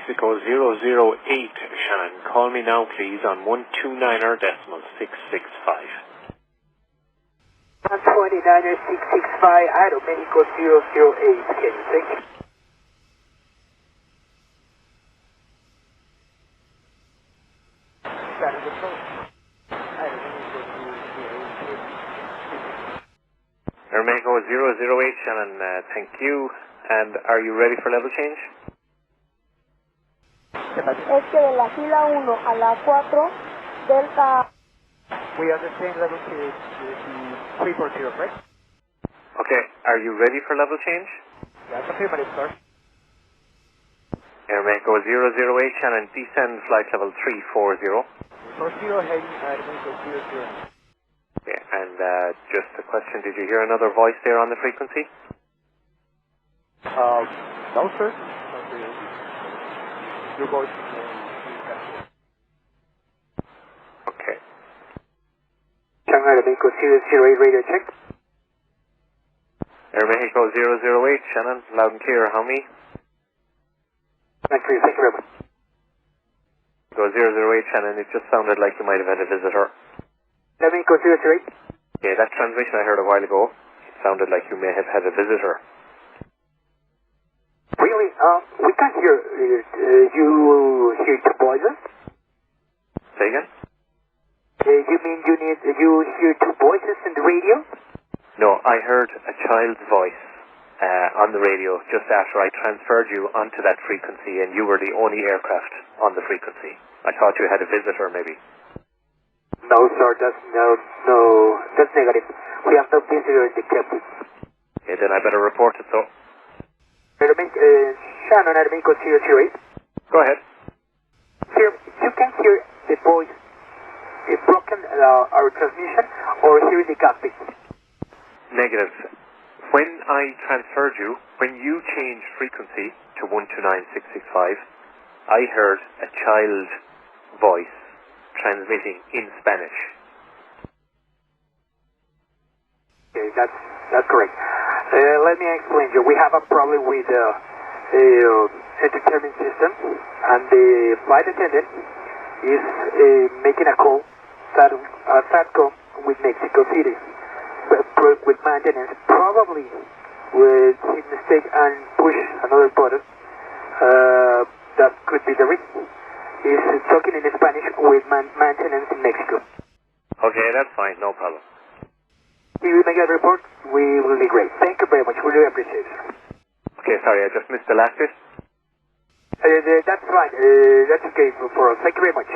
Mexico 008, Shannon. Call me now, please, on 129er decimal 665. 129er 665, Aeromexico 008. Can you take it? Aeromexico 008, Shannon, thank you. And are you ready for level change? Es que de la fila 1 a la 4, Delta... We understand level change is 340, correct? Okay, are you ready for level change? That's affirmative, sir. Aeromexico 008, Shannon, descend flight level 340. 40, heading Aeromexico 00. Okay, and just a question, did you hear another voice there on the frequency? No, sir. Your voice. Okay. Shanghai Aeromexico 008 radio check. Aeromexico 008, Shannon, loud and clear, how me? Thank you very much. Go 008, Shannon, it just sounded like you might have had a visitor. Aeromexico 008. Yeah, that transmission I heard a while ago, it sounded like you may have had a visitor. Really? We can't hear you hear two voices? Say again? You mean you hear two voices in the radio? No, I heard a child's voice on the radio just after I transferred you onto that frequency and you were the only aircraft on the frequency. I thought you had a visitor maybe. No, sir, that's negative. We have no visitor in the captain. Okay, then I better report it so. Shannon, Aeromexico 008. Go ahead. Here, you can hear the voice broken our transmission or hear the cockpit. Negative. When I transferred you, when you changed frequency to 129665, I heard a child voice transmitting in Spanish. Okay, that's correct. Let me explain to you. We have a problem with the entertainment system, and the flight attendant is making a call, SATCOM with Mexico City, with maintenance. Probably with his mistake and push another button. That could be the reason. He's talking in Spanish with maintenance in Mexico. Okay, that's fine, no problem. If you make a report, we will be great. Thank you very much. We really appreciate it. Okay, sorry, I just missed the last bit. That's fine. That's okay for us. Thank you very much.